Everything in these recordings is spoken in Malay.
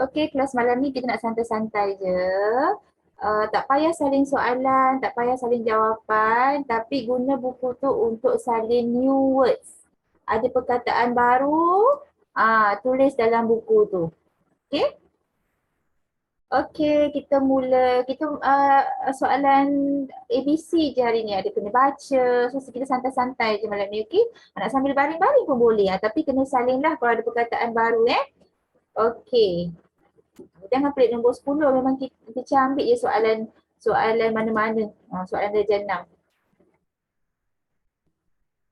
Okey, kelas malam ni kita nak santai-santai je. Tak payah salin soalan, tak payah salin jawapan, tapi guna buku tu untuk salin new words. Ada perkataan baru, tulis dalam buku tu. Okey? Okey, kita mula. Kita soalan ABC je hari ni. Ada kena baca. So kita santai-santai je malam ni, okey? Nak sambil baring-baring pun boleh. Tapi kena salin lah kalau ada perkataan baru Okey. Jangan pelik nombor 10, memang kita ambil je soalan mana-mana. Soalan darjah 6.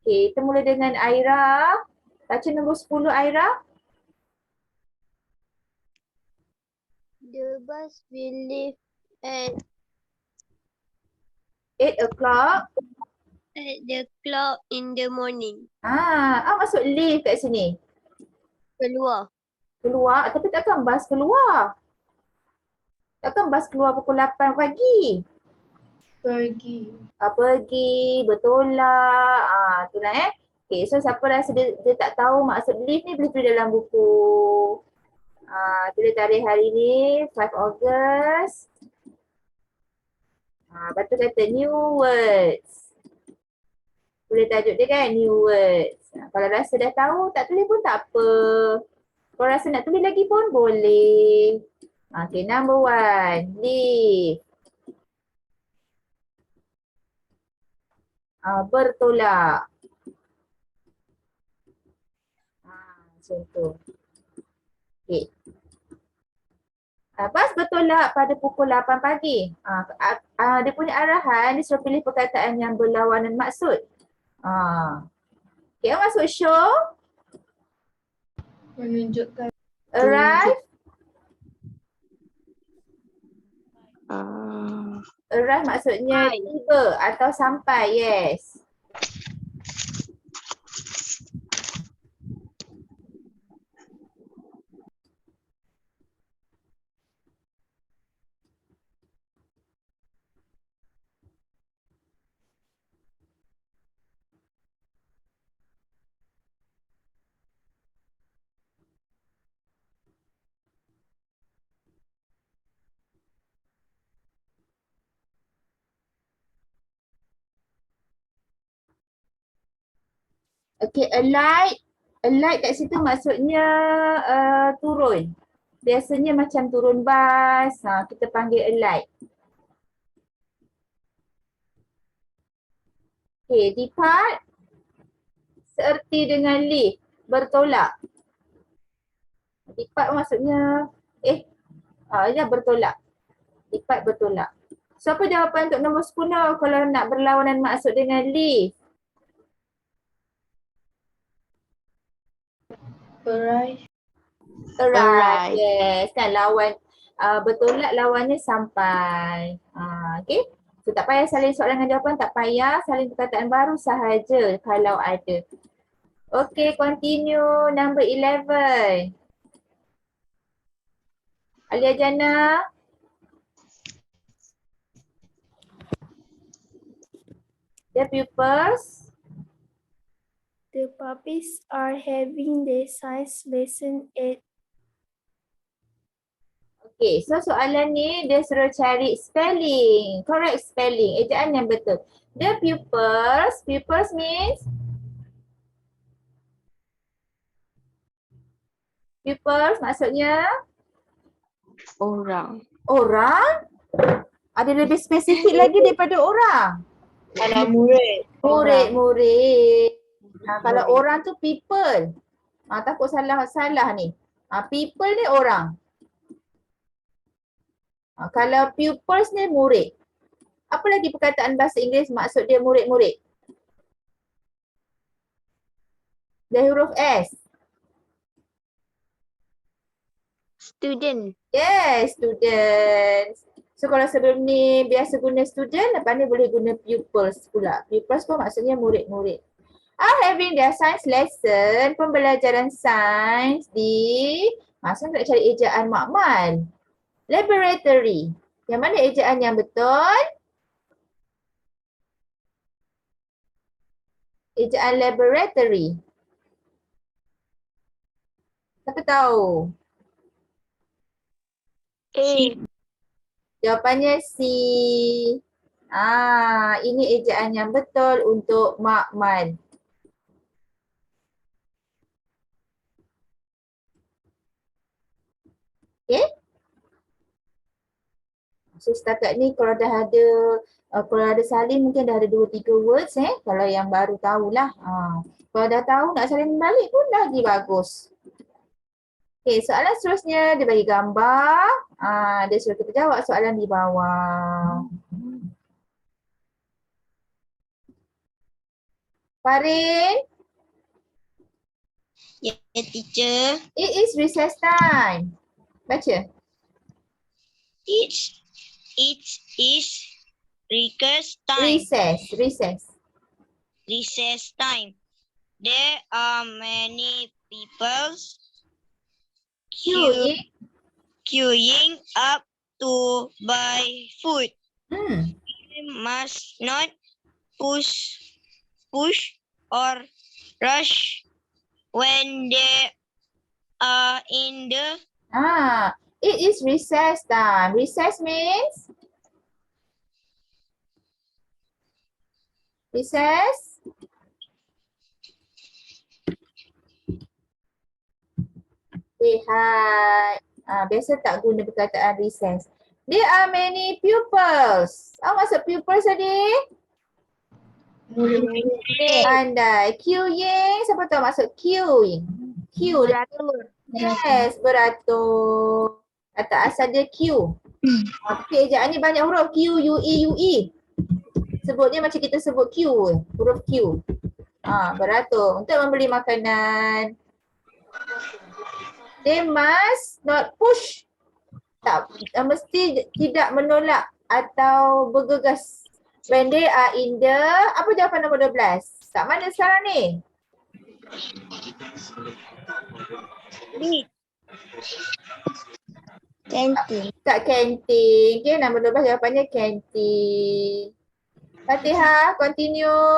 Okey, kita mula dengan Aira. Baca nombor 10 Aira. The bus will leave at 8 o'clock. the clock in the morning. Masuk leave kat sini. Keluar. Keluar, tapi takkan bas keluar. Takkan bas keluar pukul 8 pagi. Pergi. Pergi, bertolak. Itulah Okay, so siapa rasa dia tak tahu maksud leave ni boleh tulis dalam buku. Tulis tarikh hari ni 5 Ogos. Lepas tu kata new words. Tulis tajuk dia kan, new words. Kalau rasa dah tahu, tak tulis pun tak apa. Kalau rasa nak tulis lagi pun boleh. Okay, number 1, leave. Bertolak. Macam tu. Okay. Bas bertolak pada pukul 8 pagi. Dia punya arahan, dia suruh pilih perkataan yang berlawanan maksud. Okay, masuk show. Menunjukkan. Arrive. Arrive maksudnya tiba atau sampai, yes. Okay, alight. Alight kat situ maksudnya turun. Biasanya macam turun bas, kita panggil alight. Okay, depart. Seerti dengan leave, bertolak. Depart maksudnya, bertolak. Depart bertolak. So apa jawapan untuk nombor 10 kalau nak berlawanan maksud dengan leave? Arrive. Arrive. Yes, kan lawan bertolak lawannya sampai. Okay. So tak payah salin soalan dengan jawapan, tak payah salin perkataan baru sahaja kalau ada. Okay, continue. Number 11. Alia Jana. The pupils. The puppies are having their science lesson at. Okay, so soalan ni dia suruh cari spelling, correct spelling, ejaan yang betul. The pupils, pupils means? Pupils maksudnya? Orang. Orang? Ada lebih spesifik lagi daripada orang? Anak murid. Murid. Kalau orang tu people. Takut salah ni. People ni orang. Kalau pupils ni murid. Apa lagi perkataan bahasa Inggeris maksud dia murid-murid? Dia huruf S. Student. Yes, students. So kalau sebelum ni biasa guna student, lepas ni boleh guna pupils pula. Pupils pun maksudnya murid-murid. Having their science lesson, pembelajaran sains di, maksudnya nak cari ejaan makmal. Laboratory. Yang mana ejaan yang betul? Ejaan laboratory. Siapa tahu? A. Jawapannya C. Ini ejaan yang betul untuk Makmal. Okay? So setakat ni kalau dah ada salin mungkin dah ada 2-3 words kalau yang baru tahulah. Kalau dah tahu nak salin balik pun lagi bagus. Okay, soalan seterusnya dia bagi gambar. Dia suruh kita jawab soalan di bawah. Farin, Yeah, teacher. it is recess time. Baca. It is recess time. Recess time. There are many people queuing up to buy food. We must not push or rush when they are in the It is recess time. Recess means? Recess? Lihat. Biasa tak guna perkataan recess. There are many pupils. Apa maksud pupils tadi? Pandai. Queuing. Siapa tahu maksud queuing? Queue. beratur. Yes, beratur. Kata asal dia Q. Tapi ejaannya banyak huruf. Q, U, E, U, E. Sebutnya macam kita sebut Q. Huruf Q. Beratur. Untuk membeli makanan. They must not push. Tak, mesti tidak menolak atau bergegas. When they are in the, apa jawapan nombor 12? Kat mana sekarang ni? Kantin. Kat kantin. Okay, nombor 12 jawapannya kantin. Fatihah, continue.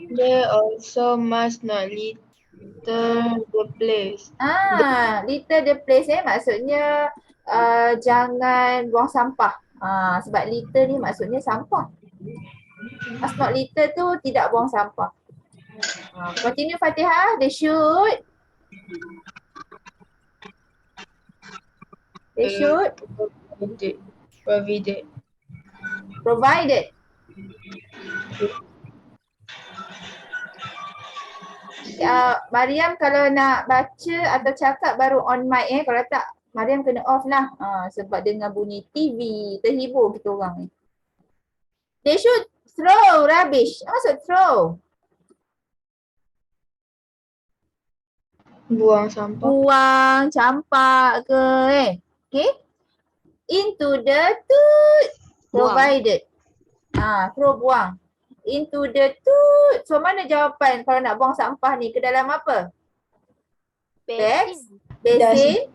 They also must not litter the place. Litter the place maksudnya jangan buang sampah. Sebab litter ni maksudnya sampah. Must not litter tu tidak buang sampah. Continue Fatihah, they should. They should. Provided. Mariam kalau nak baca atau cakap baru on mic kalau tak Mariam kena off lah sebab dengan bunyi TV terhibur kita orang ni. They should throw rubbish. Apa maksud throw? Buang sampah. Buang campak ke Okay. Into the toot. Provided. Throw buang. Into the toot. So mana jawapan kalau nak buang sampah ni? Ke dalam apa? Bags, basin,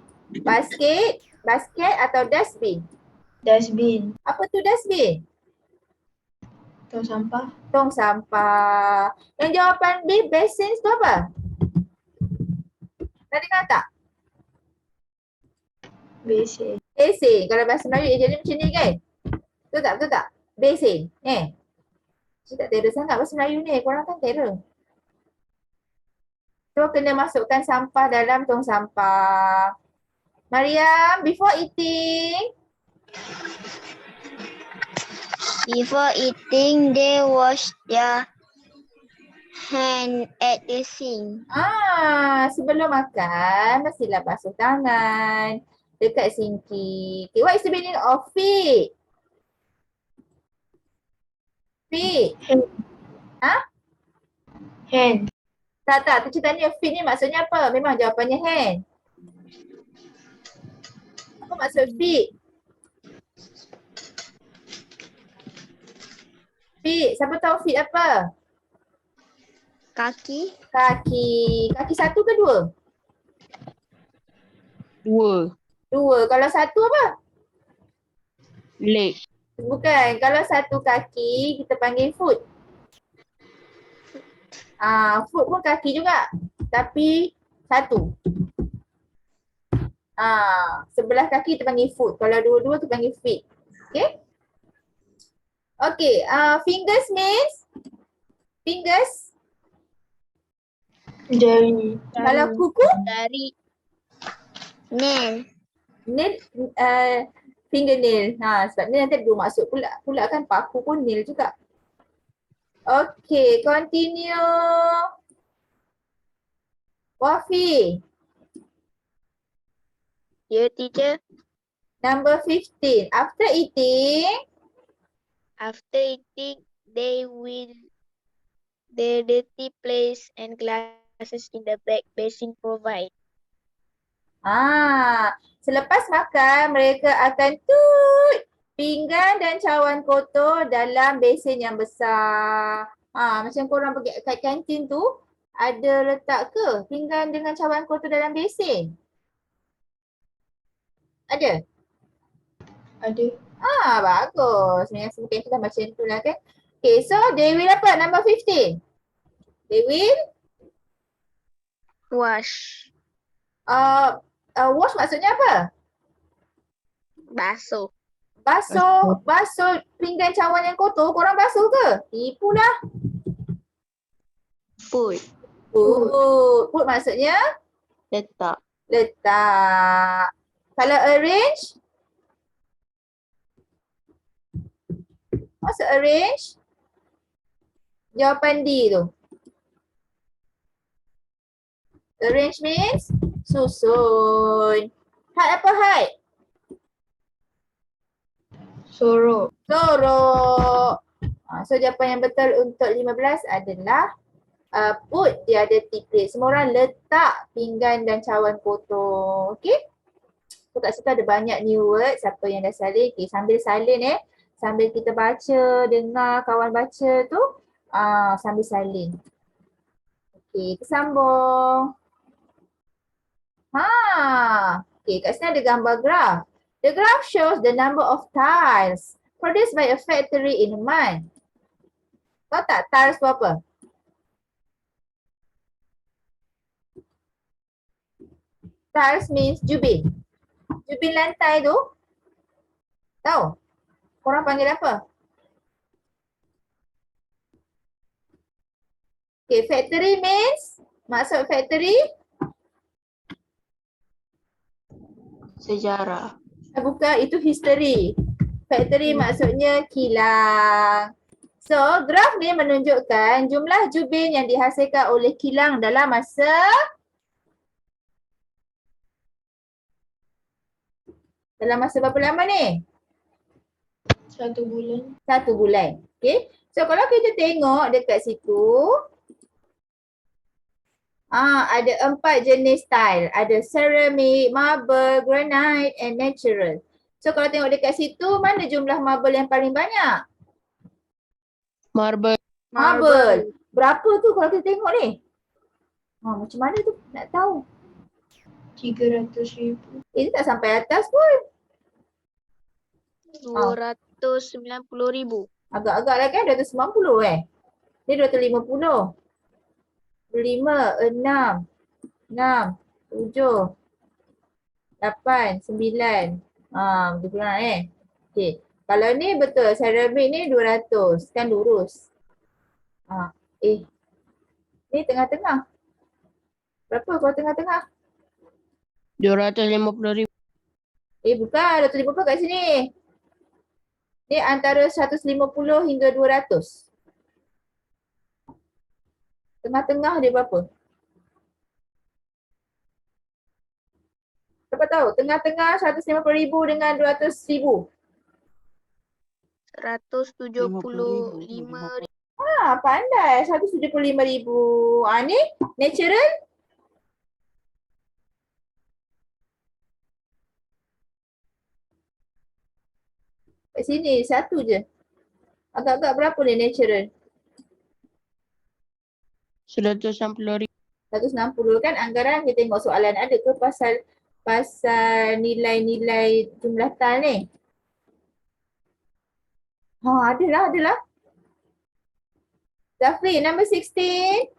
basket atau dustbin? Dustbin. Apa tu dustbin? Tong sampah. Tong sampah. Yang jawapan B, basin tu apa? Tadi dengar tak? Basin. Basin. Kalau bahasa Melayu jadi macam ni kan? Betul tak? Betul tak? Basin. Saya tak terror sangat bahasa Melayu ni. Korang kan terror. So kena masukkan sampah dalam tong sampah. Mariam, before eating. Before eating, they wash their hand at the sink. Sebelum makan, mestilah basuh tangan dekat sinki. Okay, what is the meaning of feet? Feet. Hand. Tak. Teacher tanya feet ni maksudnya apa? Memang jawapannya hand. Apa maksud feet? Feet. Siapa tahu feet apa? Kaki. Kaki. Kaki satu ke dua? Dua. Kalau satu apa? Leg. Bukan. Kalau satu kaki kita panggil foot. Foot pun kaki juga. Tapi satu. Sebelah kaki kita panggil foot. Kalau dua-dua kita panggil feet. Okay? Okay, fingers means? Fingers? Jari. Kalau kuku? Dari nail. Nail, fingernail. Sebab nail nanti ada dua maksud pula kan, paku pun nail juga. Okay, continue. Wafi, Dear teacher, number 15. After eating, after eating, they will the dirty plates and glasses in the back basin provide. selepas makan mereka akan tut pinggan dan cawan kotor dalam besen yang besar. Macam korang pergi kat kantin tu, ada letak ke pinggan dengan cawan kotor dalam besen? Ada? Ada. Bagus. Yang semua kantin dah macam tu lah kan. Okay, so they will apa? Number 15. They will Wash. wash maksudnya apa? Basuh. Basuh pinggan cawan yang kotor, korang basuh ke? Tipulah. Put. Put maksudnya Letak. letak. Kalau arrange? Maksud arrange? Jawapan D tu. Arrange means susun. Height apa height? Sorok. Sorok. So jawapan yang betul untuk 15 adalah put dia ada tipis. Semua orang letak pinggan dan cawan kotor. Okay? So kat situ ada banyak new words. Siapa yang dah salin? Okay, sambil salin sambil kita baca, dengar kawan baca tu, sambil salin. Okay, kita sambung. Okay, kat sini ada gambar graph. The graph shows the number of tiles produced by a factory in a month. Tahu tak tiles tu apa? Tiles means jubin. Jubin lantai tu. Tahu? Korang panggil apa? Okay, factory means? Maksud factory? Sejarah. Bukan, itu history. Factory maksudnya kilang. So, graf ni menunjukkan jumlah jubin yang dihasilkan oleh kilang dalam masa berapa lama ni? 1 bulan. 1 bulan. Okay. So, kalau kita tengok dekat situ, ada 4 jenis tile. Ada ceramic, marble, granite and natural. So, kalau tengok dekat situ, mana jumlah marble yang paling banyak? Marble. Marble. Berapa tu kalau kita tengok ni? Macam mana tu? Nak tahu. 300,000. Ini tak sampai atas pun. 290,000. Agak-agak lah kan 290 Ni 250. 5, 6, 7, 8, 9. Betul kurang Okay. Kalau ni betul, ceramic ni 200. Kan lurus. Ni tengah-tengah. Berapa kalau tengah-tengah? 250,000. Bukan, 250 kat sini. Ni antara 150 hingga 200. Tengah-tengah dia berapa? Siapa tahu? Tengah-tengah 150,000 dengan 200,000. 175,000. Pandai. 175,000. Ni natural? Kat sini satu je. Agak-agak berapa ni natural? 160,000. 160 kan anggaran. Kita tengok soalan ada ke pasal nilai-nilai jumlah tile ni? Adalah. Zafri, number 16.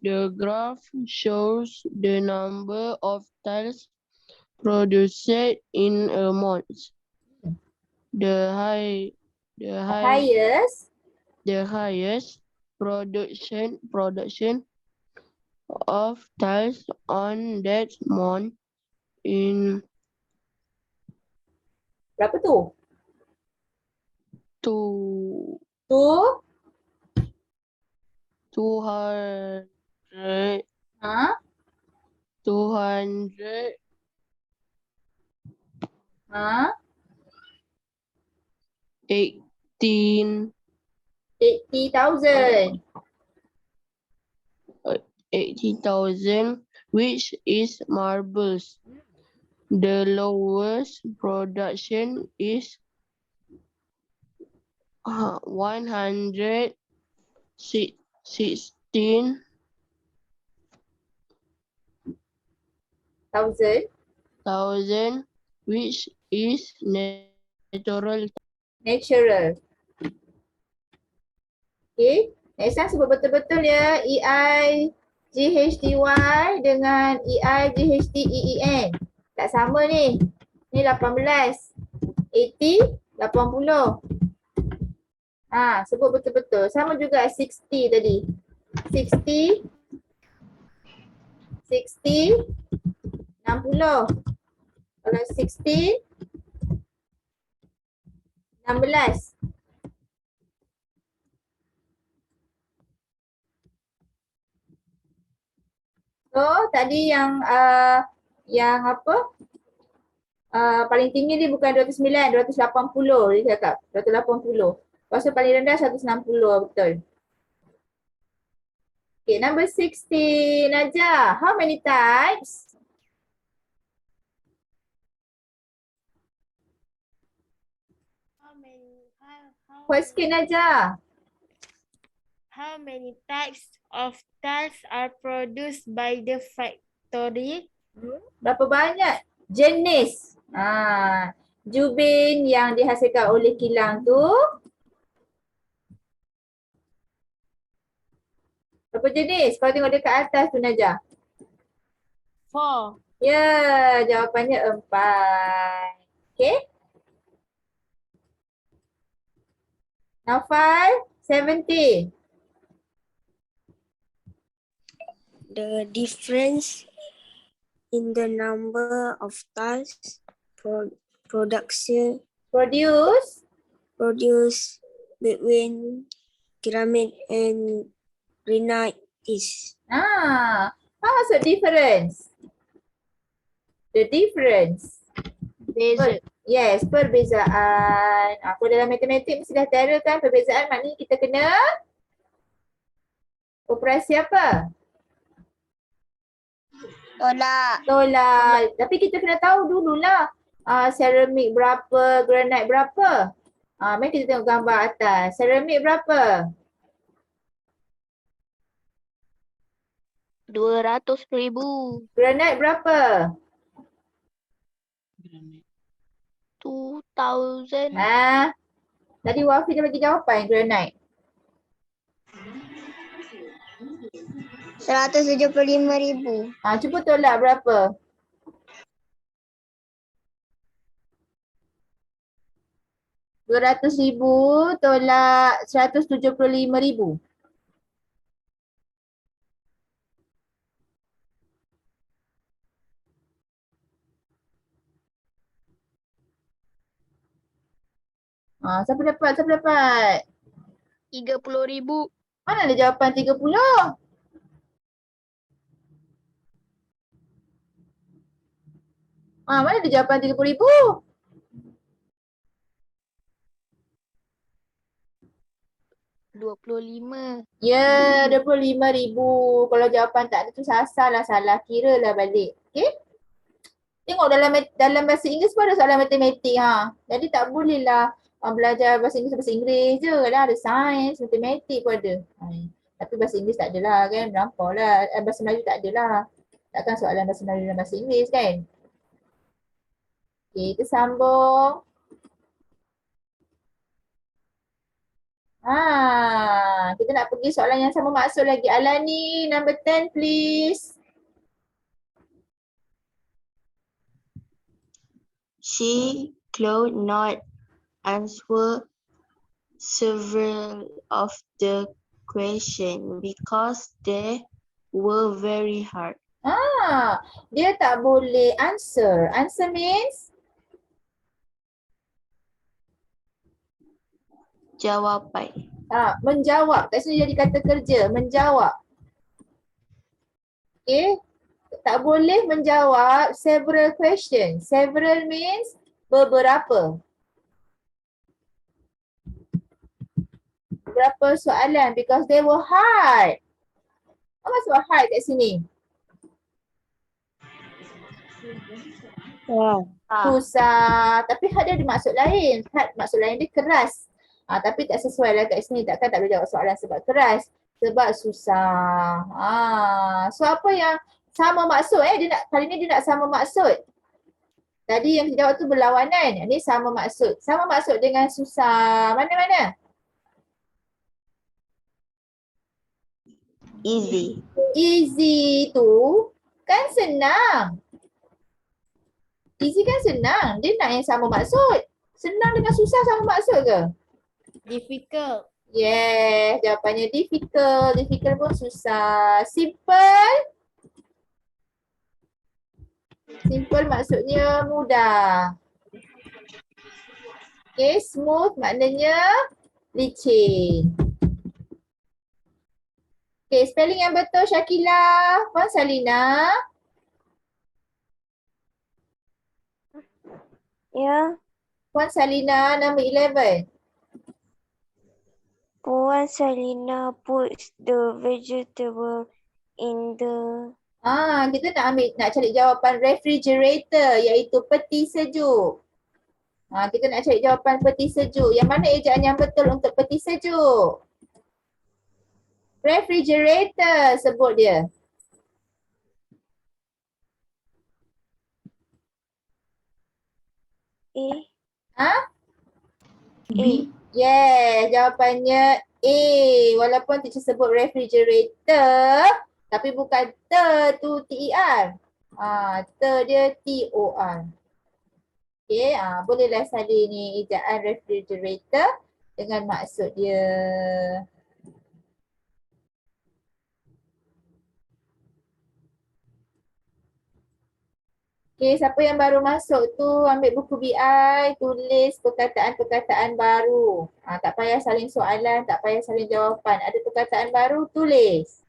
The graph shows the number of tiles produced in a month. The Highest. highest production of tiles on that month in Berapa tu? two Tu. 200 Ha? 200 Ha? 18 80,000. 80,000, which is marbles. The lowest production is 116,000, 1,000. which is natural. Natural. Okay. Next time sebut betul-betul ya. EIGHTY dengan EIGHTEEN. Tak sama ni. Ni 18. 80, 80. Sebut betul-betul. Sama juga 60 tadi. 60, 60, 60. Kalau 60, 16. So tadi yang apa? Paling tinggi ni bukan 209, 280 dia cakap. 280. Lepas tu paling rendah 160, betul. Okay, number 60, Najah. How many types? Kuat sikit Najah. How many types of tiles are produced by the factory? Berapa banyak jenis jubin yang dihasilkan oleh kilang tu? Berapa jenis? Kau tengok dekat atas tu Najah. 4. Ya, jawapannya 4. Okay. Naufal, 70. The difference in the number of tiles Produce. produced between granite and granite is Apa maksud difference? The difference. Beza. Yes, perbezaan. Kalau dalam matematik mesti dah tera kan perbezaan, maknanya kita kena operasi apa? Tolak. Tapi kita kena tahu dululah ceramik berapa, granite berapa. Mari kita tengok gambar atas. Ceramik berapa? 200,000. Granite berapa? 2,000. Tadi Wafi dah bagi jawapan granite. 175,000. Cuba tolak berapa? RM200,000 tolak 175,000. Siapa dapat? 30,000. Mana ada jawapan 30? Mana ada jawapan 30,000? RM25,000. Ya, 25,000. Kalau jawapan tak ada tu salah. Kira lah balik. Okay? Tengok dalam bahasa Inggeris pun ada soalan matematik. Jadi tak bolehlah belajar bahasa Inggeris je. Kadang ada sains, matematik pun ada. Tapi bahasa Inggeris tak adalah kan. Melampau lah. Bahasa Melayu tak adalah. Takkan soalan bahasa Melayu dalam bahasa Inggeris kan. Okay, kita sambung. Kita nak pergi soalan yang sama maksud lagi. Alani, number 10 please. She could not answer several of the questions because they were very hard. Dia tak boleh answer. Answer means? Jawapan. Menjawab. Kat sini jadi kata kerja. Menjawab. Okay. Tak boleh menjawab several questions. Several means beberapa. Beberapa soalan because they were hard. Apa maksud hard kat sini? Susah. Tapi hard dia ada maksud lain. Hard maksud lain dia keras. Tapi tak sesuai lah kat sini. Takkan tak boleh jawab soalan sebab keras. Sebab susah. So apa yang sama maksud kali ni dia nak sama maksud. Tadi yang kita jawab tu berlawanan. Ini sama maksud. Sama maksud dengan susah. Mana-mana? Easy. Easy tu kan senang. Easy kan senang. Dia nak yang sama maksud. Senang dengan susah sama maksud ke? Difficult. Yeah, jawapannya difficult. Difficult pun susah. Simple. Simple maksudnya mudah. Okay, smooth maknanya licin. Okay, spelling yang betul Syakila. Puan Salina. Ya, Puan Salina number 11. Puan Salina puts the vegetable in the Kita nak cari jawapan refrigerator iaitu peti sejuk. Kita nak cari jawapan peti sejuk. Yang mana ejaan yang betul untuk peti sejuk? Refrigerator sebut dia. A. A. Yeah, jawapannya A. Walaupun teacher sebut refrigerator, tapi bukan tu T-E-R. Dia T-O-R. Okay, bolehlah salin ni ejaan refrigerator dengan maksud dia. Okay, siapa yang baru masuk tu ambil buku BI, tulis perkataan-perkataan baru. Tak payah salin soalan, tak payah salin jawapan. Ada perkataan baru, tulis.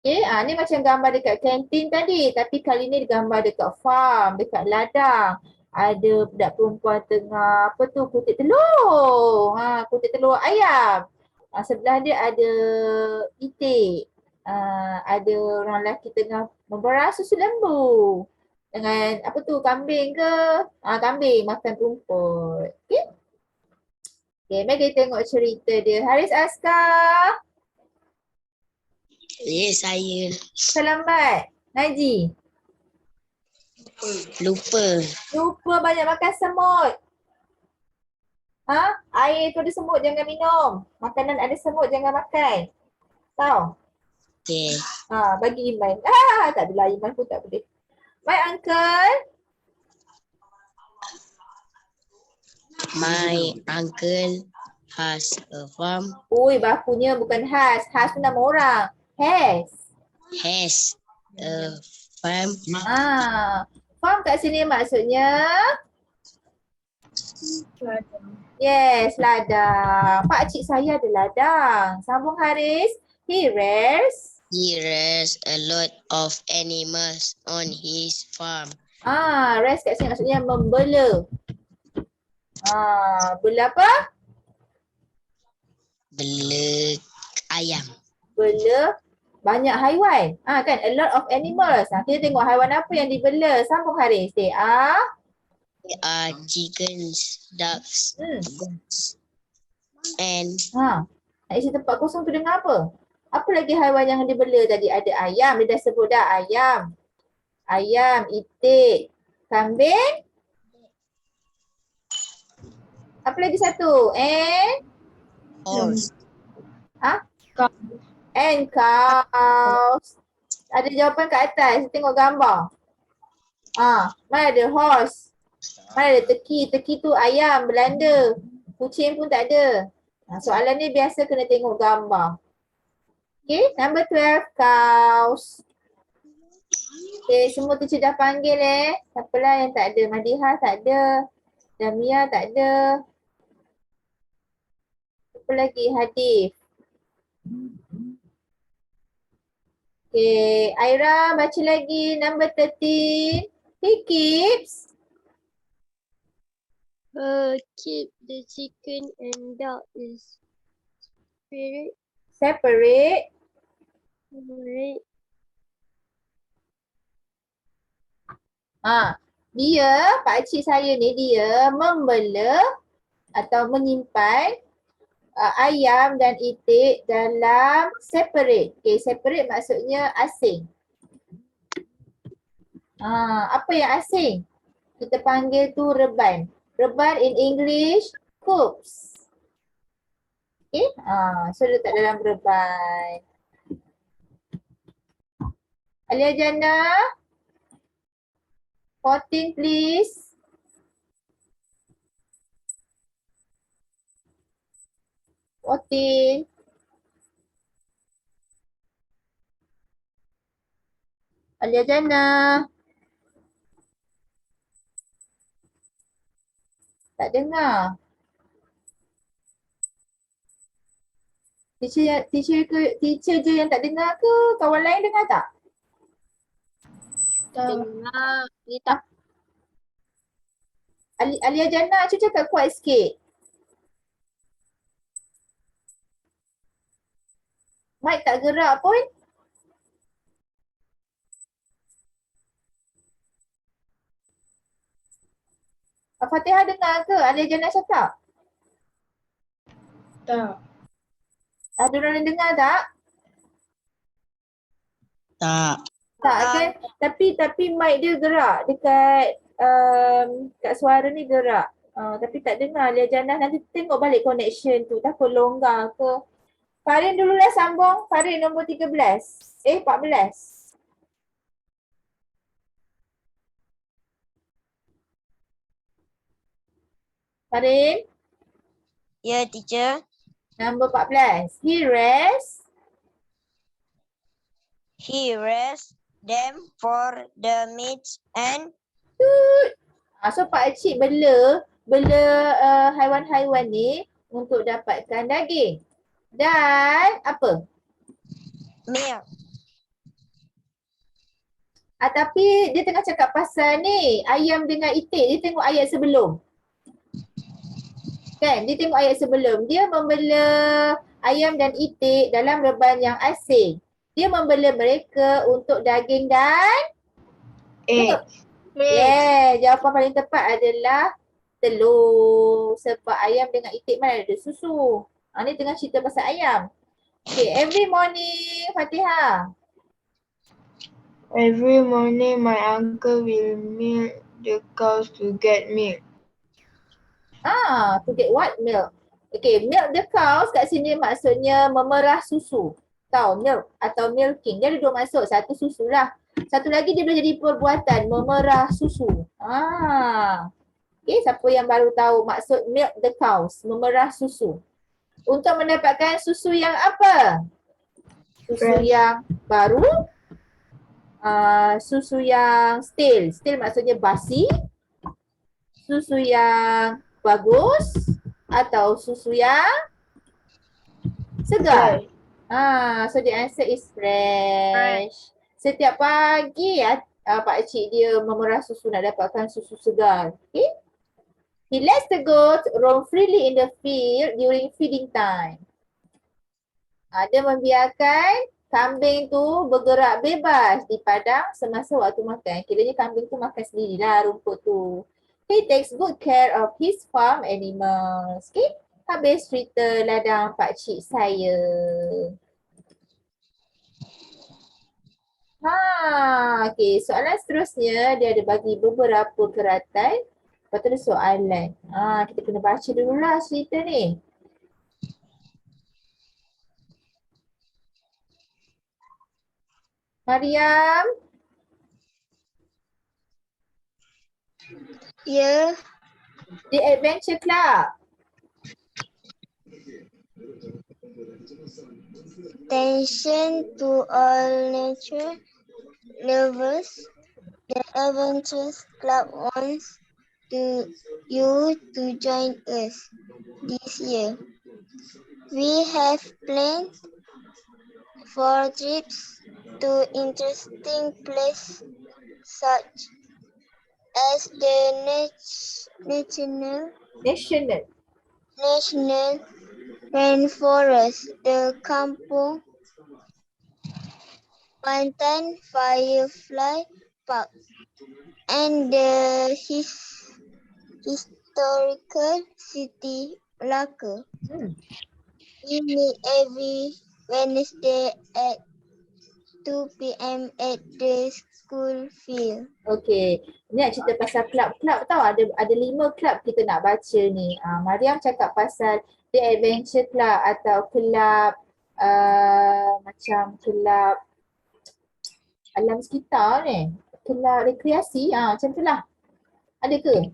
Okay, ni macam gambar dekat kantin tadi. Tapi kali ni gambar dekat farm, dekat ladang. Ada budak perempuan tengah, kutip telur. Kutip telur ayam. Sebelah dia ada itik. Ada orang lelaki tengah memberas susu lembu. Dengan kambing ke? Kambing makan rumput. Okay? Okay, mari kita tengok cerita dia. Haris Askar. saya. Selamat. Naji. Lupa banyak makan semut. Air tu ada semut jangan minum. Makanan ada semut jangan makan. Tahu? Okay. Bagi Iman. Tak adalah Iman pun tak boleh. My uncle. My uncle has a farm. Ui, bakunya bukan has. Has tu nama orang. Has. Has a farm. Farm kat sini maksudnya yes, ladang. Pak cik saya ada ladang. Sambung Haris. He rears a lot of animals on his farm. Rears kat sini maksudnya membela. Bela apa? Bela ayam. Bela banyak haiwan. Kan a lot of animals. Kita tengok haiwan apa yang dibela. Sambung Haris. They are Chickens, ducks, goats, and nak isi tempat kosong tu dengan apa? Apa lagi haiwan yang dibela tadi? Ada ayam. Dia dah sebut dah ayam. Ayam, itik, kambing. Apa lagi satu? Horse. And cows. Ada jawapan kat atas. Tengok gambar. Mana ada horse? Mana ada turkey? Turkey tu ayam Belanda. Kucing pun tak ada. Soalan ni biasa kena tengok gambar. Okay, number 12, cows. Okay, semua teacher dah panggil Siapalah yang tak ada? Madiha tak ada. Damia tak ada. Siapa lagi? Hadif. Okay, Aira baca lagi number 13. He keeps. Keep the chicken and dog is spirit. Separate. Right. Dia, pakcik saya ni dia membela atau menyimpan ayam dan itik dalam separate. Okay, separate maksudnya asing. Apa yang asing? Kita panggil tu reban. Reban in English, coops. Okay, so letak dalam reban. Alia Jana, 14 please. Alia Jana. Tak dengar. Teacher je yang tak dengar ke? Kawan lain dengar tak? Dengar. Ni tak. Alia Jana, cuba cakap kuat sikit. Mic tak gerak pun. Fatihah dengar ke? Alia Jana cakap? Tak. Ada orang yang dengar tak? Tak. Tak kan? Tapi mic dia gerak dekat kat suara ni gerak. Tapi tak dengar Alia Jana. Nanti tengok balik connection tu. Takut longgar ke. Farin dululah sambung. Farin nombor 13. 14. Farin, Ya, teacher. nombor 14. He rests. He rests them for the meat and So pakcik bela haiwan-haiwan ni untuk dapatkan daging. Dan apa? milk. Tapi dia tengah cakap pasal ni, ayam dengan itik. Dia tengok ayat sebelum. Kan? Dia tengok ayat sebelum. Dia membela ayam dan itik dalam reban yang asing. Dia membela mereka untuk daging dan jawapan paling tepat adalah telur. Sebab ayam dengan itik mana ada susu. Ni tengah cerita pasal ayam. Okay, every morning, Fatihah. Every morning my uncle will milk the cows to get milk. To get what milk? Okay, milk the cows kat sini maksudnya memerah susu. Tahu milk atau milking. Dia ada dua maksud. Satu susu lah. Satu lagi dia boleh jadi perbuatan memerah susu. Okay, siapa yang baru tahu maksud milk the cows, memerah susu. Untuk mendapatkan susu yang apa? Susu yang baru, susu yang stale. Stale maksudnya basi. Susu yang bagus atau susu yang segar. So the answer is fresh. Setiap pagi pakcik dia memerah susu nak dapatkan susu segar. Okay? He lets the goat roam freely in the field during feeding time. Dia membiarkan kambing tu bergerak bebas di padang semasa waktu makan. Kiranya kambing tu makan sendirilah rumput tu. He takes good care of his farm animals. Okay? Habis cerita ladang pakcik saya. Okay, soalan seterusnya dia ada bagi beberapa keratan. Lepas tu ada soalan. Kita kena baca dululah cerita ni. Mariam? Yeah. The Adventure Club. Attention to all nature lovers. The Adventures Club wants you to join us this year. We have planned 4 trips to interesting places such as the National Rainforest, the Kampung Pantan Firefly Park, and the historical city Melaka. We meet every Wednesday at 2 p.m. at the school field. Okey, ni nak cerita pasal klub-klub tau. Ada 5 klub kita nak baca ni. Mariam cakap pasal The Adventure Club atau kelab macam kelab alam sekitar ni. Kelab rekreasi, macam tu lah. Ada ke?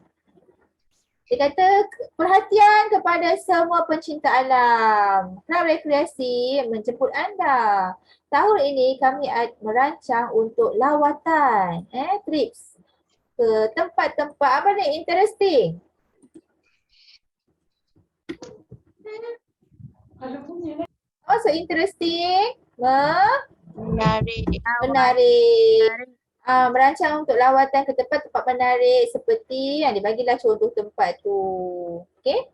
Dia kata perhatian kepada semua pencinta alam. Kelab rekreasi menjemput anda. Tahun ini kami merancang untuk lawatan, trips ke tempat-tempat apa ni interesting. Oh, so interesting. Menarik. Merancang untuk lawatan ke tempat-tempat menarik seperti yang dibagilah contoh tempat tu. Okay.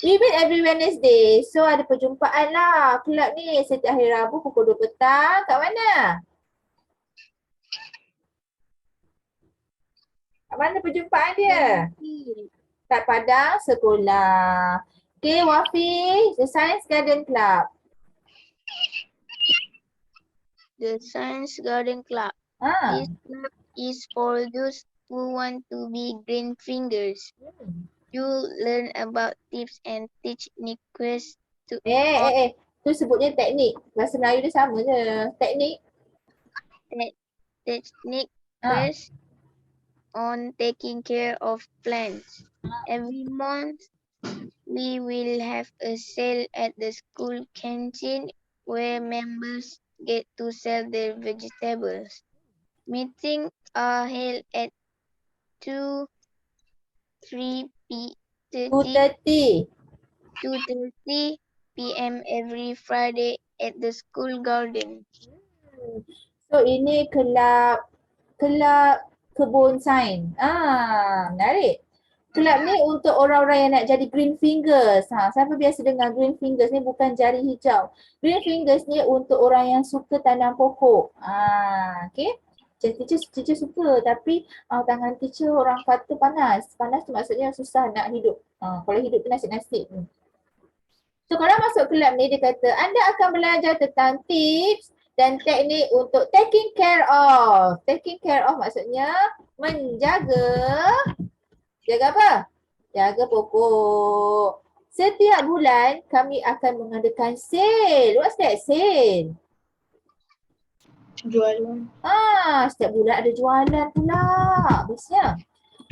We meet every Wednesday. So ada perjumpaan lah kelab ni setiap hari Rabu pukul 2 petang. Kat mana? Kat mana perjumpaan dia? Kat Padang Sekolah. Okay, Wafi, the Science Garden Club. The Science Garden Club. This club is for those who want to be green fingers. You learn about tips and techniques to Tu sebutnya teknik. Bahasa Melayu dia sama je. Teknik. Techniques on taking care of plants. Every month we will have a sale at the school canteen where members get to sell their vegetables. Meetings are held at 2:30 p.m. every Friday at the school garden. So ini kelab kebun sains. Menarik. Kelab ni untuk orang-orang yang nak jadi green fingers. Siapa biasa dengar green fingers ni bukan jari hijau. Green fingers ni untuk orang yang suka tanam pokok. Okay. Teacher suka tapi tangan teacher orang kata panas. Panas tu maksudnya susah nak hidup. Kalau hidup tu nasib-nasib. So kalau masuk kelab ni dia kata anda akan belajar tentang tips dan teknik untuk taking care of. Taking care of maksudnya menjaga apa? Jaga pokok. Setiap bulan kami akan mengadakan sale. What's that sale? Jualan. Setiap bulan ada jualan pula. Biasanya.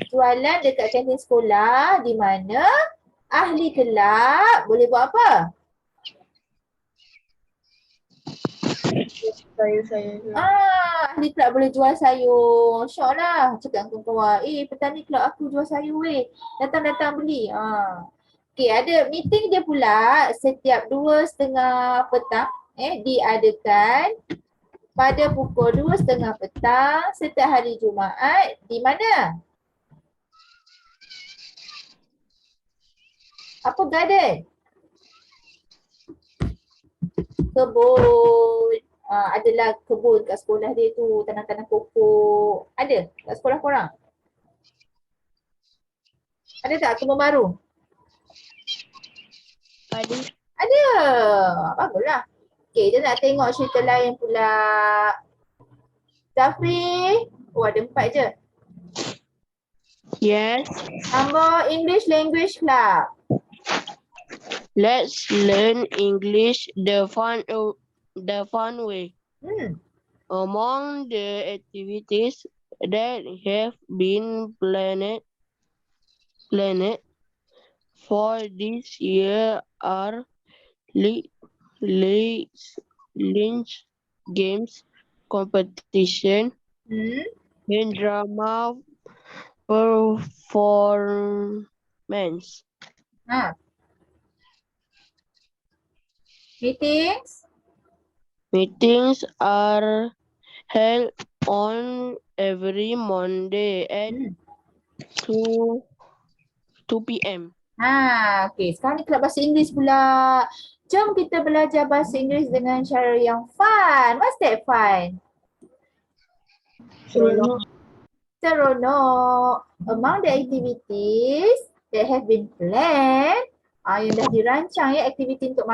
Jualan dekat kantin sekolah di mana ahli kelab boleh buat apa? Sayur-sayur. Ahli kelab boleh jual sayur. Syok lah. Cakap dengan kawan, petani kelab aku jual sayur weh. Datang-datang beli. Okay, ada meeting dia pula setiap 2:30 petang. Diadakan pada pukul 2:30 petang setiap hari Jumaat. Di mana? Apa garden? Kebun. Adalah kebun kat sekolah dia tu, tanam-tanam pokok. Ada kat sekolah korang? Ada tak kebun baru? Ada. Baguslah. Okay, kita nak tengok cerita lain pula. Zafri. Ada 4 je. Yes. Nombor English Language Club. Let's learn English the fun way. Among the activities that have been planned for this year are leagues, lynch games, competition, Hmm. and drama performance. Ha. Meetings. Meetings are held on every Monday at Hmm. 2 p.m. Okey. Sekarang ni kelab bahasa Inggeris pula. Jom kita belajar bahasa Inggeris dengan cara yang fun. What's that fun? Seronok. Seronok. Among the activities that have been planned, yang dah dirancang ya aktiviti untuk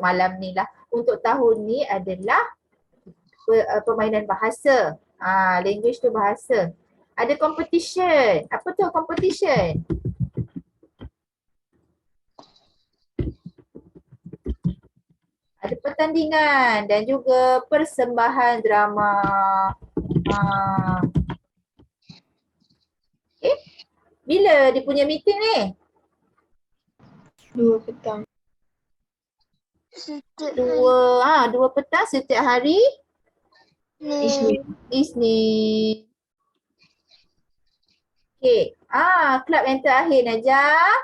malam ni lah. Untuk tahun ni adalah permainan bahasa. Language tu bahasa. Ada competition. Apa tu competition? Ada pertandingan dan juga persembahan drama. Bila dia punya meeting ni? 2 petang. Dua petang setiap hari Isnin. Okey. Kelab yang terakhir Najah.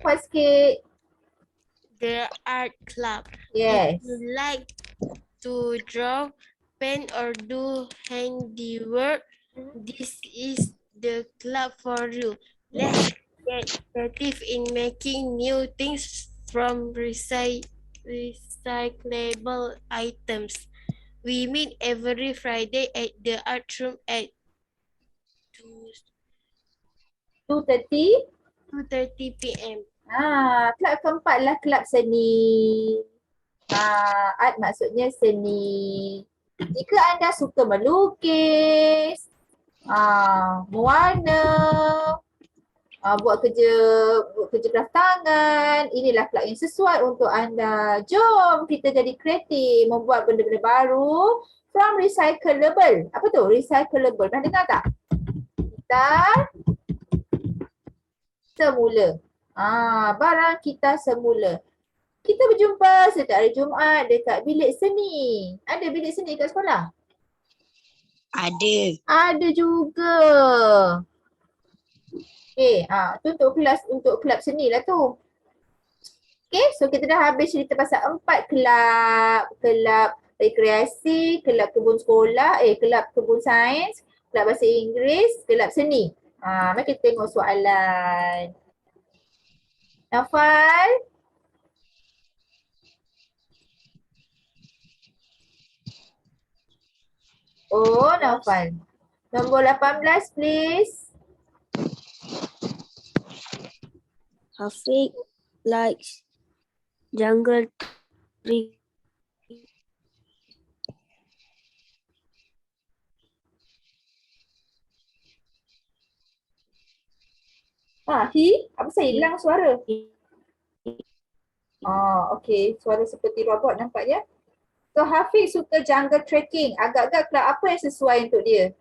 Kuat sikit. The art club. Yes. If you like to draw, paint or do handiwork, this is the club for you. Let's get creative in making new things from recyclable items. We meet every Friday at the art room at 2:30. 2:30 p.m. Kelab keempat lah kelab seni. Art maksudnya seni. Jika anda suka melukis, mewarna, buat kerja craft tangan, inilah kelab yang sesuai untuk anda. Jom kita jadi kreatif, membuat benda-benda baru from recyclable. Apa tu? Recyclable. Pernah dengar tak? Kita semula. Barang kita semula. Kita berjumpa setiap hari Jumaat dekat bilik seni. Ada bilik seni kat sekolah? Ada. Ada juga. Tu untuk kelab seni lah tu. Okay, so kita dah habis cerita pasal 4 kelab. Kelab rekreasi, kelab kebun sekolah, kelab kebun sains, kelab bahasa Inggeris, kelab seni. Mari kita tengok soalan. Nafal? Nafal. Nombor 18 please. Hafiq likes jungle tree. Apa saya hilang suara? Okay. Suara seperti robot nampaknya. So Hafiq suka jungle trekking. Agak-agak kelab apa yang sesuai untuk dia?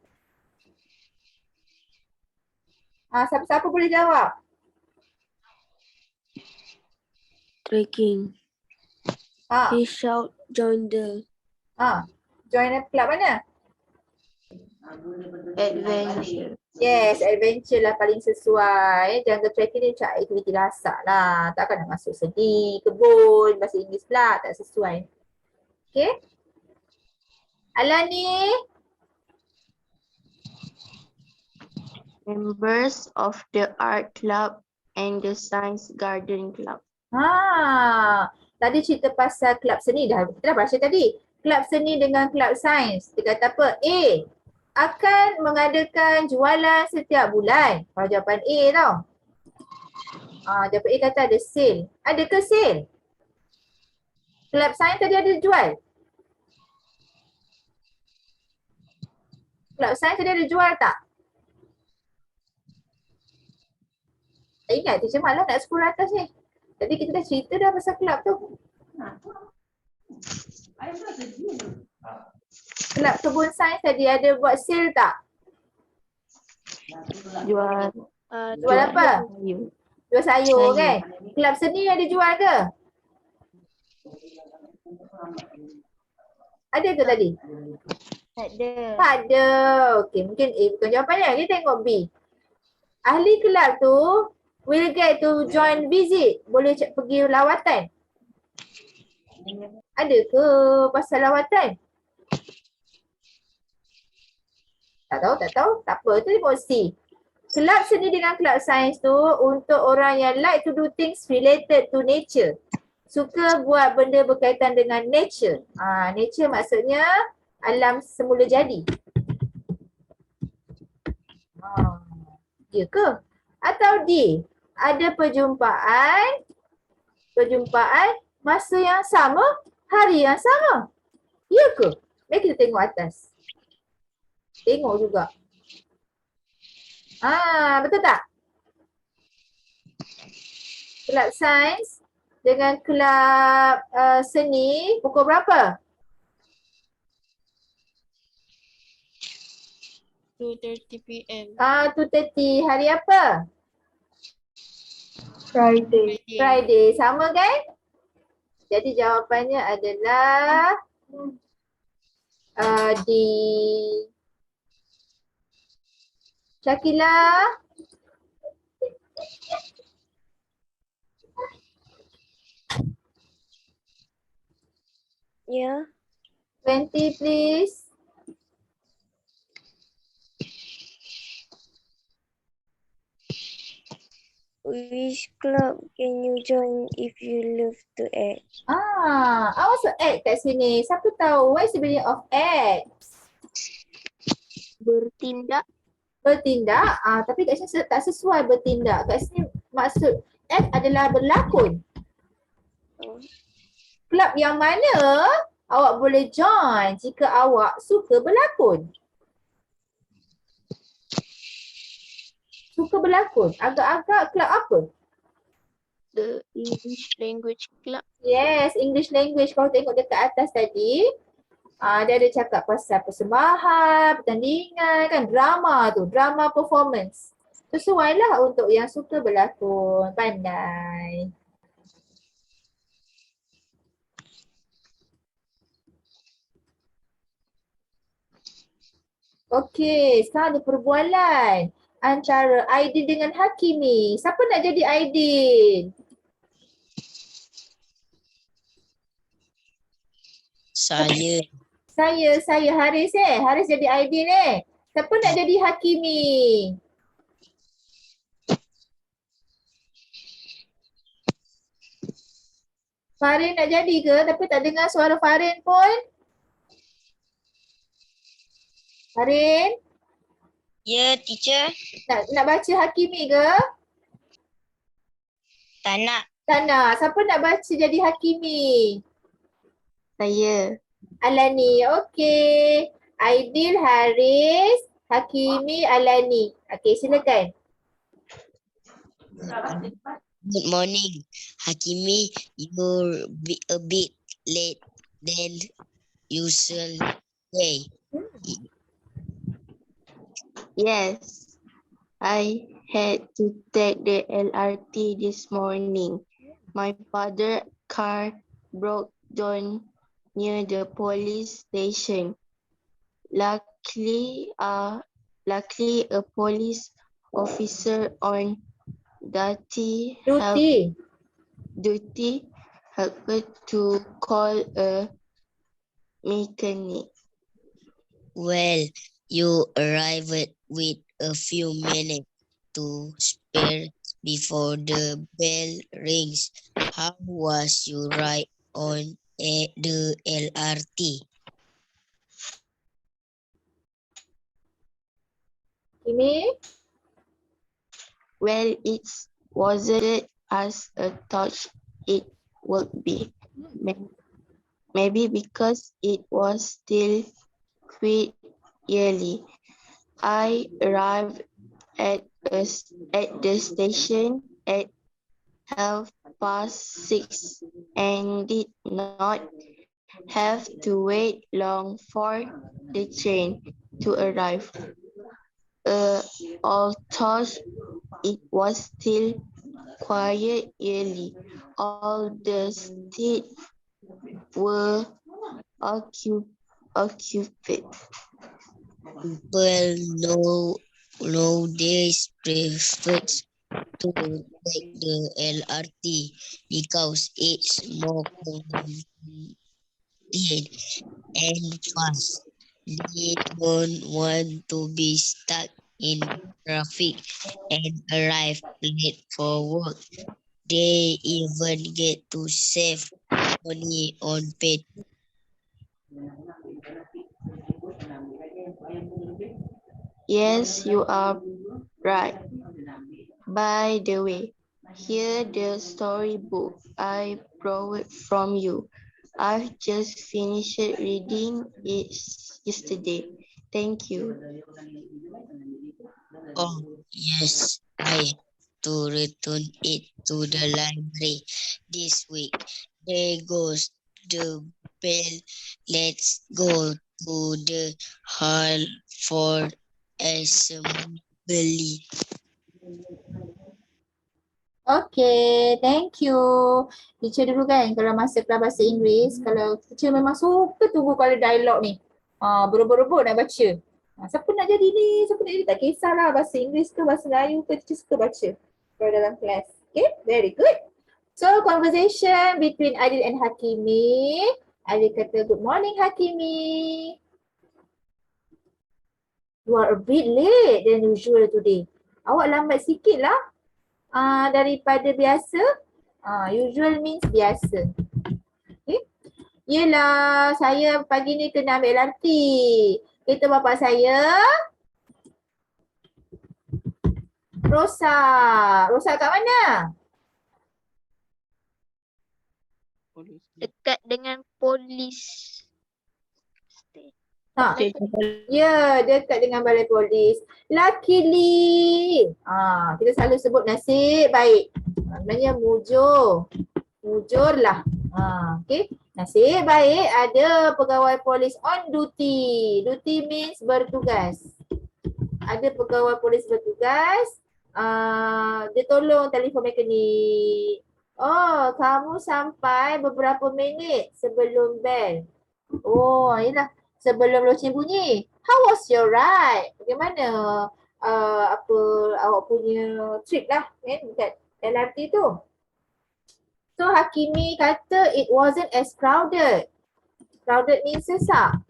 Siapa-siapa boleh jawab? Trekking. He shout join the Join kelab mana? Adventure. Yes, adventure lah paling sesuai. Jungle trekking ni macam aktiviti lasak lah. Takkan nak masuk seni, kebun, bahasa Inggeris pula. Tak sesuai. Okay. Alani? Members of the art club and the science garden club. Tadi cerita pasal kelab seni kita dah baca tadi. Kelab seni dengan kelab sains. Dia kata apa? A akan mengadakan jualan setiap bulan. Kalau jawapan A tau. Jawapan A kata ada sale. Ada ke sale? Kelab sains tadi ada jual? Kelab sains tadi ada jual tak? Ingat teacher malah nak scroll atas ni. Tadi kita dah cerita dah pasal kelab tu. Kelab kebun sains tadi ada buat sale tak? Jual. Jual apa? Jual sayur kan? Kelab seni ada jual ke? Ada ke tadi? Tak ada. Okey, mungkin A bukan jawapannya. Kita tengok B. Ahli kelab tu will get to join visit. Boleh pergi lawatan. Ada ke pasal lawatan? Tak tahu. Tak apa. Itu tengok C. Kelab seni dengan kelab sains tu untuk orang yang like to do things related to nature. Suka buat benda berkaitan dengan nature. Nature maksudnya alam semula jadi. Ya ke? Atau D, ada perjumpaan masa yang sama, hari yang sama. Ya ke? Mari kita tengok atas. Tengok juga. Betul tak? Kelab sains dengan kelab seni pukul berapa? 2:30 PM. 2:30. Hari apa? Friday. Sama kan? Jadi jawapannya adalah D. Syakila. Yeah. 20 please. Which club can you join if you love to act? I also act kat sini. Siapa tahu? What is the meaning of act? Bertindak. Bertindak. Tapi kat sini tak sesuai bertindak. Kat sini maksud act adalah berlakon. Kelab yang mana awak boleh join jika awak suka berlakon? Suka berlakon. Agak-agak kelab apa? The English Language Club. Yes, English language. Kalau tengok dekat atas tadi, dia ada cakap pasal persembahan, pertandingan, kan drama tu, drama performance. Sesuailah untuk yang suka berlakon, pandai. Okey, sekarang ada perbualan antara Aidil dengan Hakimi. Siapa nak jadi Aidil? Saya. Saya Haris Haris jadi Aidil Siapa nak jadi Hakimi? Farin nak jadi ke? Tapi tak dengar suara Farin pun. Farin? Ya, teacher. Nak baca Hakimi ke? Tak nak. Tak nak. Siapa nak baca jadi Hakimi? Saya. Alani. Okey. Aidil, Haris, Hakimi, Alani. Okey, silakan. Good morning, Hakimi. You're a bit late than usual day. Yes. I had to take the LRT this morning. My father's car broke down near the police station. Luckily, a police officer on duty helped to call a mechanic. Well, you arrived with a few minutes to spare before the bell rings. How was your ride on the LRT? Hakimi? Well, it wasn't as I thought it would be. Maybe because it was still quite early. I arrived at the station at 6:30 and did not have to wait long for the train to arrive. Although it was still quite early, all the seats were occupied. People nowadays prefer to take the LRT because it's more convenient and fast. They don't want to be stuck in traffic and arrive late for work. They even get to save money on petrol. Yes, you are right. By the way, here the storybook I borrowed from you. I've just finished reading it yesterday. Thank you. Oh, yes, I have to return it to the library this week. There goes the bell. Let's go to the hall for assembly. Okay, thank you. Teacher dulu kan kalau masa kelas bahasa Inggeris, kalau teacher memang suka tunggu kalau dialog ni. Berebut-rebut nak baca. Siapa nak jadi ni, siapa nak jadi, tak kisahlah bahasa Inggeris ke bahasa Melayu ke, teacher suka baca kalau dalam kelas. Okay, very good. So, conversation between Adil and Hakimi. Adil kata, good morning Hakimi. You are a bit late than usual today. Awak lambat sikit lah. Daripada biasa. Usual means biasa. Okay. Yelah, saya pagi ni kena ambil LRT. Itu bapa saya. Rosa. Rosa kat mana? Dekat dengan polis. Ya, dekat dengan balai polis. Luckily. Kita selalu sebut nasib baik. Sebenarnya mujur. Mujur lah. Okay. Nasib baik ada pegawai polis on duty. Duty means bertugas. Ada pegawai polis bertugas. Dia tolong telefon mekanik. Oh, kamu sampai beberapa minit sebelum bel. Oh, yelah. Sebelum loceng bunyi. How was your ride? Bagaimana awak punya trip lah kan dekat LRT tu. So Hakimi kata it wasn't as crowded. Crowded means sesak.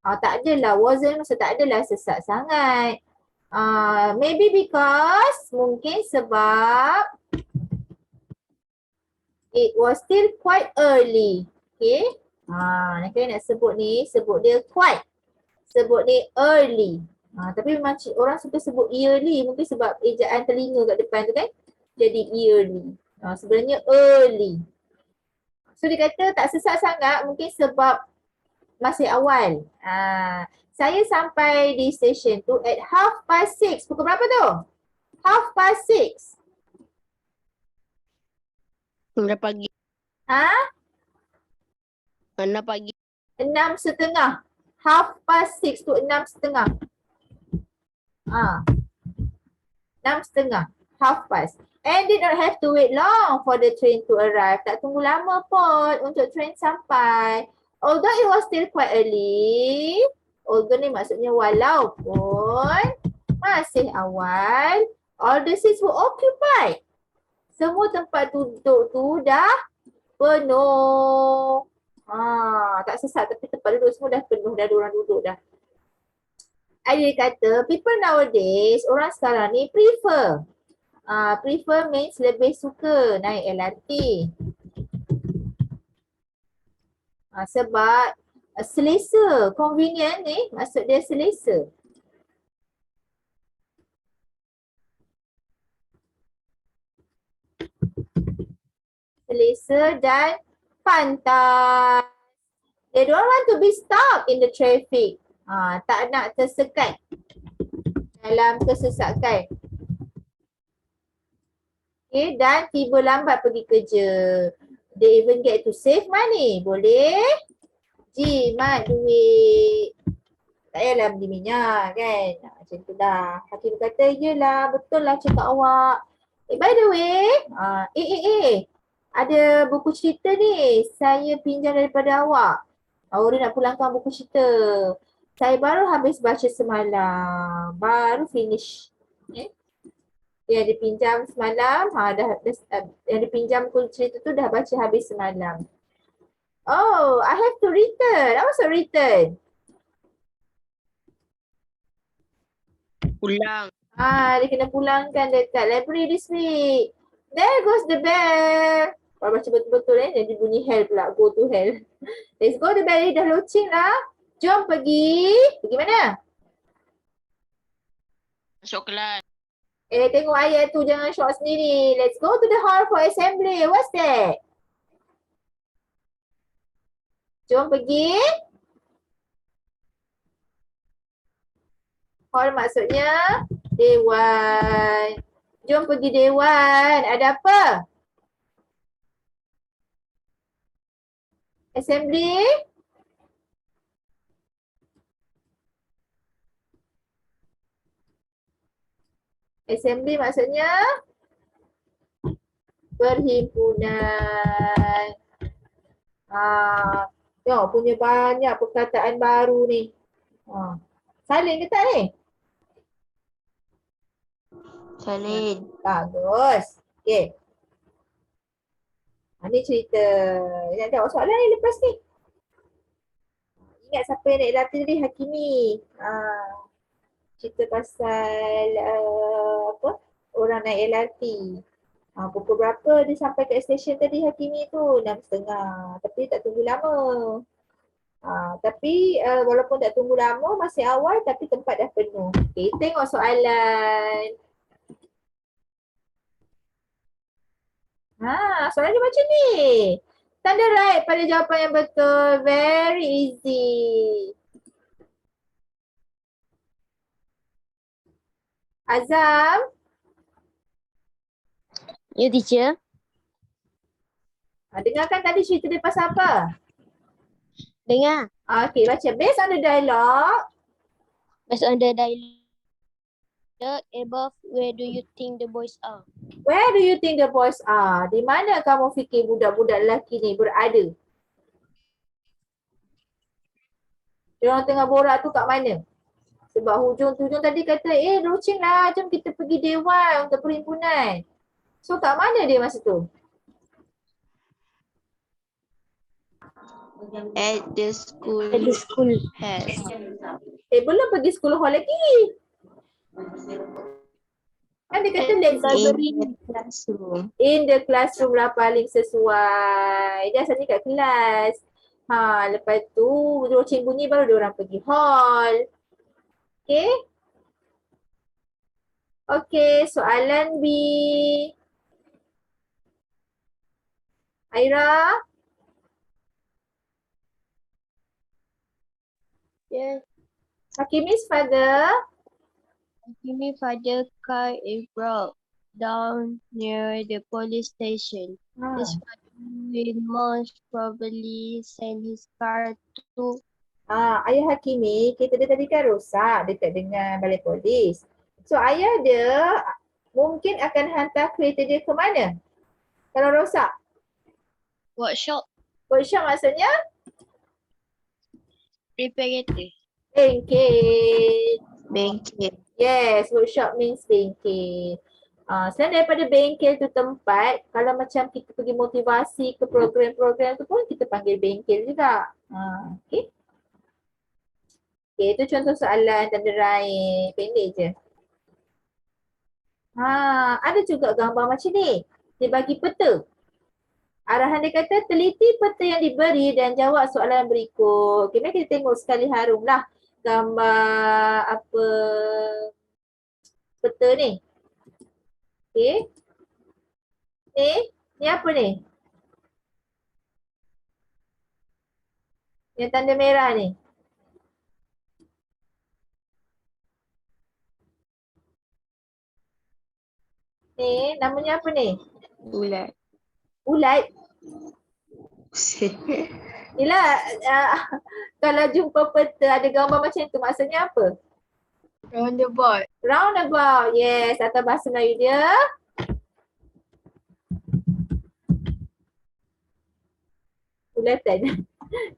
Tak adalah, wasn't masa tak adalah sesak sangat. Maybe because, mungkin sebab it was still quite early. Okay. Nak sebut ni, sebut dia quite. Sebut dia early. Tapi memang orang suka sebut yearly, mungkin sebab ejaan telinga kat depan tu kan. Jadi yearly. Sebenarnya early. So dia kata tak sesak sangat, mungkin sebab masih awal. Saya sampai di stesen tu at 6:30. Pukul berapa tu? 6:30. Mana pagi? Mana pagi? 6:30. 6:30 tu 6:30. 6:30. 6:30. And did not have to wait long for the train to arrive. Tak tunggu lama pun untuk train sampai. Although it was still quite early. Although ni maksudnya walaupun masih awal. All the seats were occupied. Semua tempat duduk tu dah penuh. Tak sesak tapi tempat duduk semua dah penuh, dah ada orang duduk dah. Dia kata people nowadays, orang sekarang ni prefer. Prefer means lebih suka naik LRT. Sebab selesa, convenient ni, maksud dia selesa. Selesa dan pantas. They don't want to be stuck in the traffic. Tak nak tersekat dalam kesesakan. Okay, dan tiba lambat pergi kerja. They even get to save money. Boleh? Jimat duit. Tak payahlah beli minyak kan. Macam tu dah. Hakim kata, yelah betul lah cakap awak. By the way, ada buku cerita ni. Saya pinjam daripada awak. Orang nak pulangkan buku cerita. Saya baru habis baca semalam. Baru finish. Okay. Yang dipinjam semalam, yang dipinjam buku cerita tu dah baca habis semalam. Oh, I have to return. I also return. Pulang. Dia kena pulangkan dekat library this week. There goes the bell. Kalau baca betul-betul jadi bunyi hell pula. Go to hell. Let's go the bell. Dah loceng lah. Jom pergi. Pergi mana? Masuk kelas. Tengok ayat tu jangan short sendiri. Let's go to the hall for assembly. What's that? Jom pergi. Hall maksudnya Dewan. Jom pergi Dewan. Ada apa? Assembly? Assembly maksudnya perhimpunan. Tengok punya banyak perkataan baru ni. Salin ke tak ni? Salin. Bagus. Okay. Ni cerita. Nak jawab soalan ni lepas ni. Ingat siapa yang naik LRT tadi? Hakimi. Cerita pasal orang naik LRT. Pukul berapa dia sampai kat stesen tadi Hakimi tu? 6.30. Tapi tak tunggu lama. Tapi walaupun tak tunggu lama, masih awal tapi tempat dah penuh. Okay, tengok soalan. Soalan dia macam ni. Tanda right pada jawapan yang betul. Very easy. Azam. Ya, teacher. Dengarkan tadi cerita dia pasal apa? Dengar. Okay, baca. Based on the dialogue. Based on the dialogue above, where do you think the boys are? Where do you think the boys are? Di mana kamu fikir budak-budak lelaki ni berada? Diorang tengah borak tu kat mana? Sebab hujung tadi kata, loceng lah, jom kita pergi Dewan untuk perhimpunan. So kat mana dia masa tu? At the school. At the school. Has. Belum pergi school hall lagi. Kan dia kata let's go In the classroom. in the classroom lah paling sesuai. Dia asalnya kat kelas. Lepas tu loceng bunyi baru dia orang pergi hall. Okay. Okay, soalan B. Aira? Yes. Hakimi's father? Hakimi father car is broke down near the police station. His father will most probably send his car to Ayah Hakimi, kereta dia tadi kan rosak dekat dengan balai polis. So ayah dia mungkin akan hantar kereta dia ke mana? Kalau rosak? workshop Workshop maksudnya? repair kereta. Bengkel. Bengkel. Yes, workshop means bengkel. Selain daripada bengkel tu tempat, kalau macam kita pergi motivasi ke program-program tu pun kita panggil bengkel juga. Okay. Okay, itu contoh soalan tanda raih. Pendek je. Ada juga gambar macam ni. Dia bagi peta. Arahan dia kata teliti peta yang diberi dan jawab soalan berikut. Okay, mari kita tengok sekali harum lah gambar apa peta ni. Okay. Ni apa ni? Yang tanda merah ni. Ni, namanya apa ni? Ulat. Ulat. Yelah, kalau jumpa peta ada gambar macam tu, maksudnya apa? Roundabout. Roundabout. Yes, atau bahasa Melayu dia. Ulatan.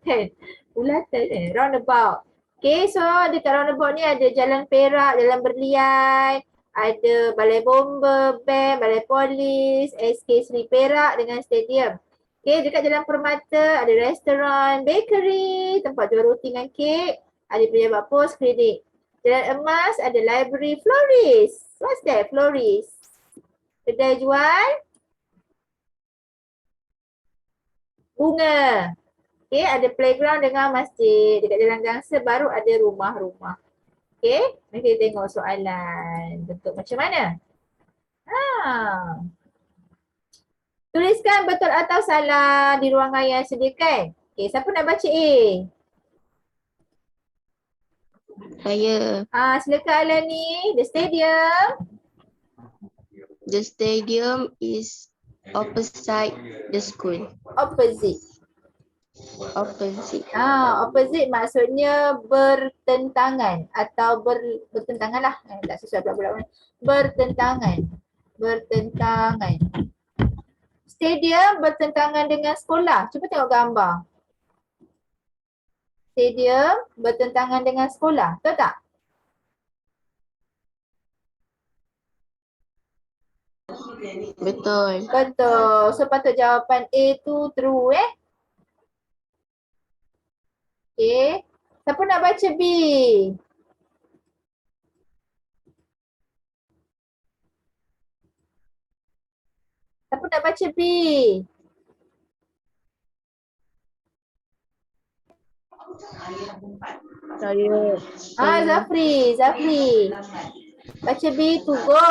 Kan? Ulatan roundabout. Okay, so dekat roundabout ni ada Jalan Perak, Jalan Berlian, ada Balai Bomba, BEM, Balai Polis, SK Seri Perak dengan stadium. Okay, dekat Jalan Permata ada restoran, bakery, tempat jual roti dengan kek, ada pejabat pos, klinik. Jalan Emas ada library, florist. What's that? Florist. Kedai jual bunga. Okay, ada playground dengan masjid. Dekat Jalan Gangsa baru ada rumah-rumah. Okay, mari kita tengok soalan. Bentuk macam mana? Tuliskan betul atau salah di ruangan yang sediakan. Okay, siapa nak baca A? Saya. Silakan Alani. The stadium. The stadium is opposite the school. Opposite. Opposite. Opposite maksudnya bertentangan atau bertentangan lah. Tak sesuai pula-pula. Bertentangan. Bertentangan. Stadium bertentangan dengan sekolah. Cuba tengok gambar. Stadium bertentangan dengan sekolah. Betul tak? Betul. Betul. So patut jawapan A tu true Okay. Siapa nak baca B? Siapa nak baca B? Saya. Zafri. Baca B to go.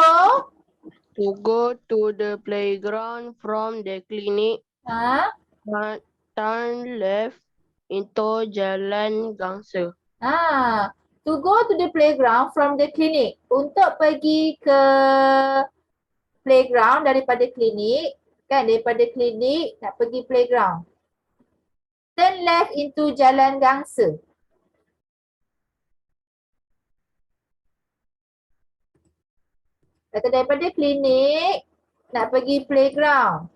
To go to the playground from the clinic, turn left into Jalan Gangsa. To go to the playground from the clinic. Untuk pergi ke playground daripada klinik, kan, daripada klinik nak pergi playground. Turn left into Jalan Gangsa. Kata daripada klinik nak pergi playground.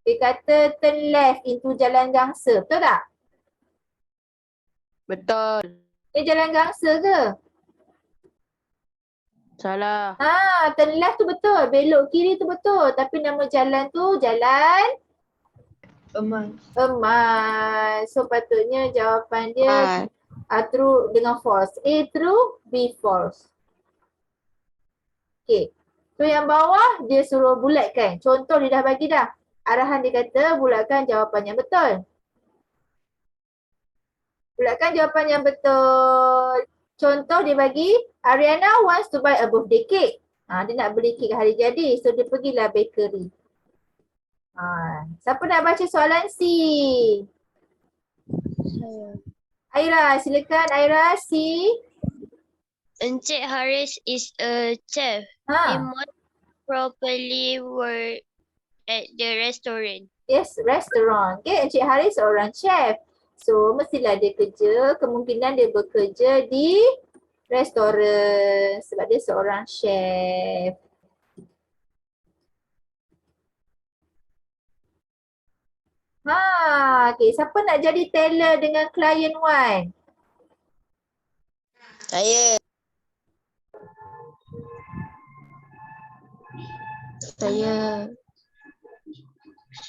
Dia kata turn left into Jalan Gangsa. Betul tak? Betul. Ni Jalan Gangsa ke? Salah. Turn left tu betul. Belok kiri tu betul. Tapi nama jalan tu Jalan Emas. So patutnya jawapan dia true dengan false. A true, B false. Okay. So yang bawah dia suruh bulatkan. Contoh dia dah bagi dah. Arahan dia kata bulatkan jawapan yang betul. Bulatkan jawapan yang betul. Contoh dia bagi, Ariana wants to buy a birthday cake. Dia nak beli kek hari jadi. So dia pergilah bakery. Siapa nak baca soalan C? Saya. Aira, silakan Aira, C. Encik Haris is a chef. He must properly work at the restaurant. Yes, restaurant. Okay, Encik Haris seorang chef. So, mestilah dia kerja, kemungkinan dia bekerja di restoran sebab dia seorang chef. Okay, siapa nak jadi teller dengan klien Wan? Saya.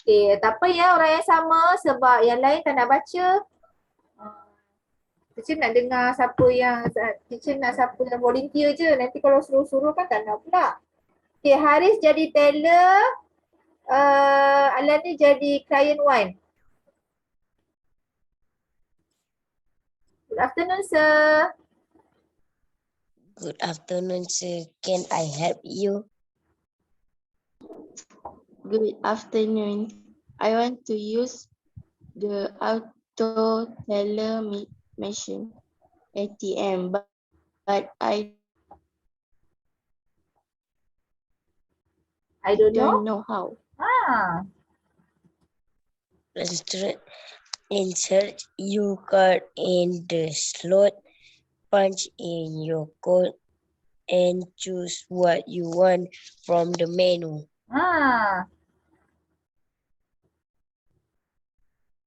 Okay, tak apa ya orang yang sama sebab yang lain tak nak baca. Teacher nak dengar siapa yang volunteer je. Nanti kalau suruh-suruh kan tak nak pula. Okay, Haris jadi teller. Alan ni jadi client one. Good afternoon, sir. Good afternoon, sir. Can I help you? Good afternoon. I want to use the auto teller machine ATM, but I I don't know. Don't know how. Ah, Insert your card in the slot, punch in your code, and choose what you want from the menu. ah.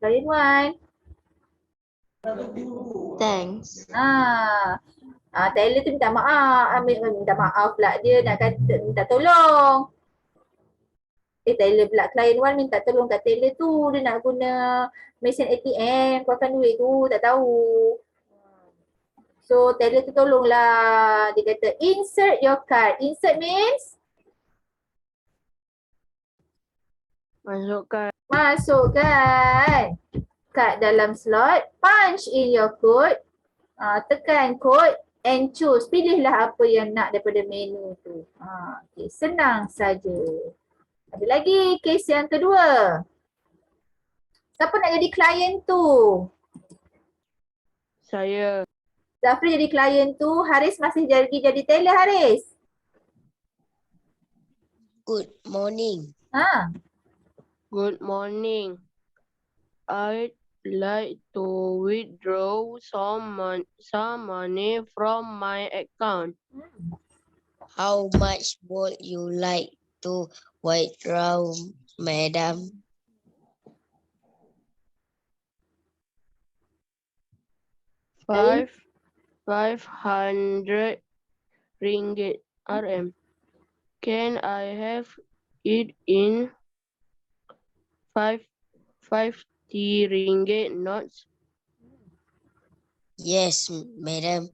Client 1. Thanks. Taylor tu minta maaf. Minta maaf pula dia nak kata minta tolong. Taylor pula client 1 minta tolong kat Taylor tu. Dia nak guna mesin ATM, keluarkan duit tu, tak tahu. So Taylor tu tolonglah. Dia kata insert your card. Insert means masukkan kad dalam slot, punch in your code, tekan code and choose. Pilihlah apa yang nak daripada menu tu. Okay. Senang saja. Ada lagi kes yang kedua. Siapa nak jadi klien tu? Saya. Zafri jadi klien tu, Haris masih jadi teller Haris. Good morning. Good morning. I'd like to withdraw some money from my account. How much would you like to withdraw, madam? Five 500 ringgit RM. Can I have it in 50 ringgit notes? Yes, madam.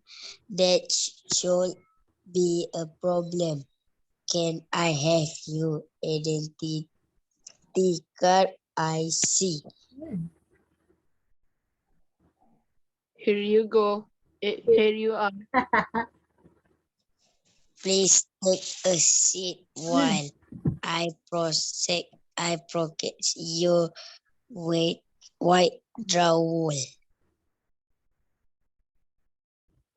That should be a problem. Can I have your identity card? I see. Here you go. Here you are. Please take a seat while I process your withdrawal.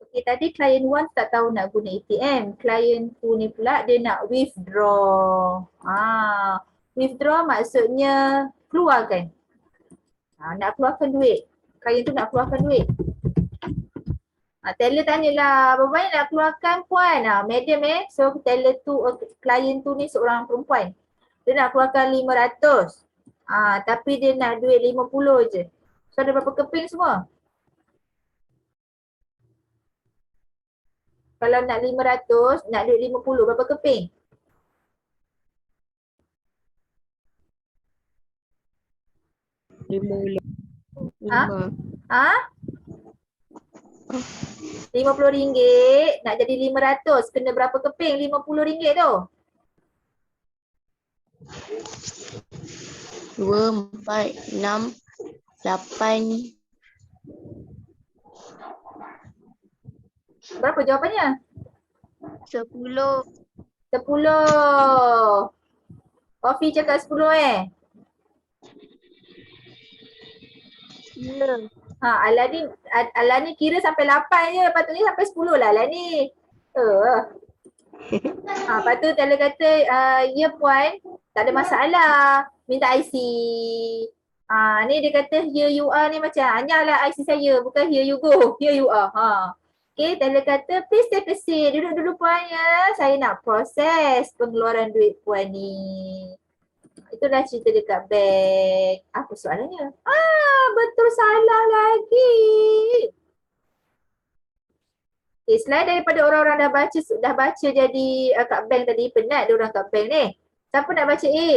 Okay, tadi klien 1 tak tahu nak guna ATM. Klien 2 ni pula dia nak withdraw. Withdraw maksudnya keluarkan. Nak keluarkan duit. Klien tu nak keluarkan duit. Teller tanyalah, berapa banyak nak keluarkan puan? Madam So teller tu, klien tu ni seorang perempuan. Dia nak keluarkan 500. Tapi dia nak duit 50 je. So ada berapa keping semua? Kalau nak 500, nak duit 50, berapa keping? Lima. RM50 nak jadi 500, kena berapa keping RM50 tu? 2, 4, 6, 8. Berapa jawapannya? 10. 10. Coffee cakap 10 Ya. Alani kira sampai 8 je, patutnya sampai 10 lah Alani. Lepas tu Taylor kata, ya puan, tak ada masalah, minta IC. Ni dia kata here you are ni macam, hanyalah IC saya, bukan here you go, here you are. Okay, Taylor kata, please take a seat, duduk dulu puan ya, saya nak proses pengeluaran duit puan ni. Itulah cerita dekat bank. Apa soalannya? Betul salah lagi. Okay, selain daripada orang-orang dah baca jadi kat bank tadi, penat dia orang kat bank ni. Siapa nak baca A?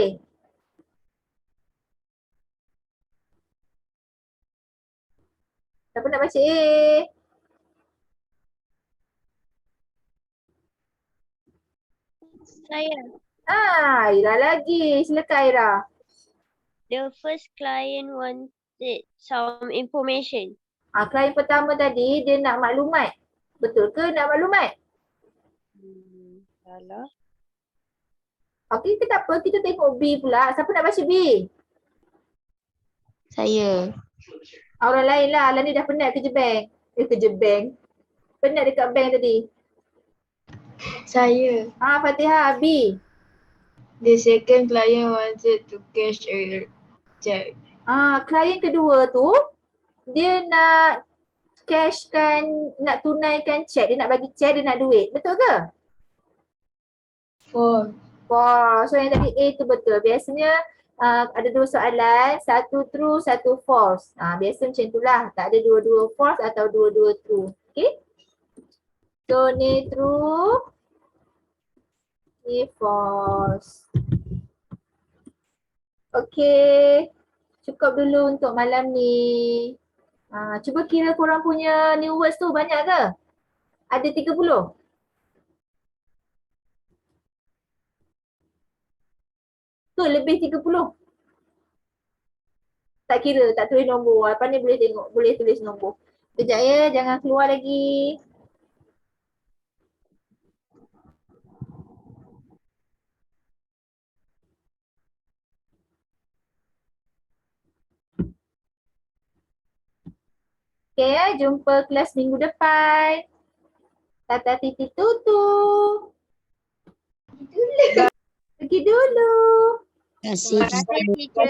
Siapa nak baca A? Saya. Ira lagi. Silakan Ira. The first client wanted some information. Klien pertama tadi dia nak maklumat. Betul ke nak maklumat? Salah. Okey, tak apa. Kita tengok B pula. Siapa nak baca B? Saya. Orang lain lah. Alah ni dah penat kerja bank. Kerja bank. Penat dekat bank tadi. Saya. Fatihah, B. The second client wanted to cash a check. Klien kedua tu dia nak cashkan, nak tunaikan cek, dia nak bagi cek, dia nak duit. Betul ke? False. So yang tadi A tu betul. Biasanya ada dua soalan, satu true, satu false. Biasa macam itulah. Tak ada dua-dua false atau dua-dua true. Okay? So ni true, ni false. Okay. Cukup dulu untuk malam ni. Cuba kira korang punya new words tu banyak ke? Ada 30? Tu lebih 30? Tak kira, tak tulis nombor. Lepas ni boleh tengok, boleh tulis nombor. Kejap ya, jangan keluar lagi. Okay, jumpa kelas minggu depan. Tata titi tutu. Pergi dulu. Terima kasih. Terima kasih, teacher.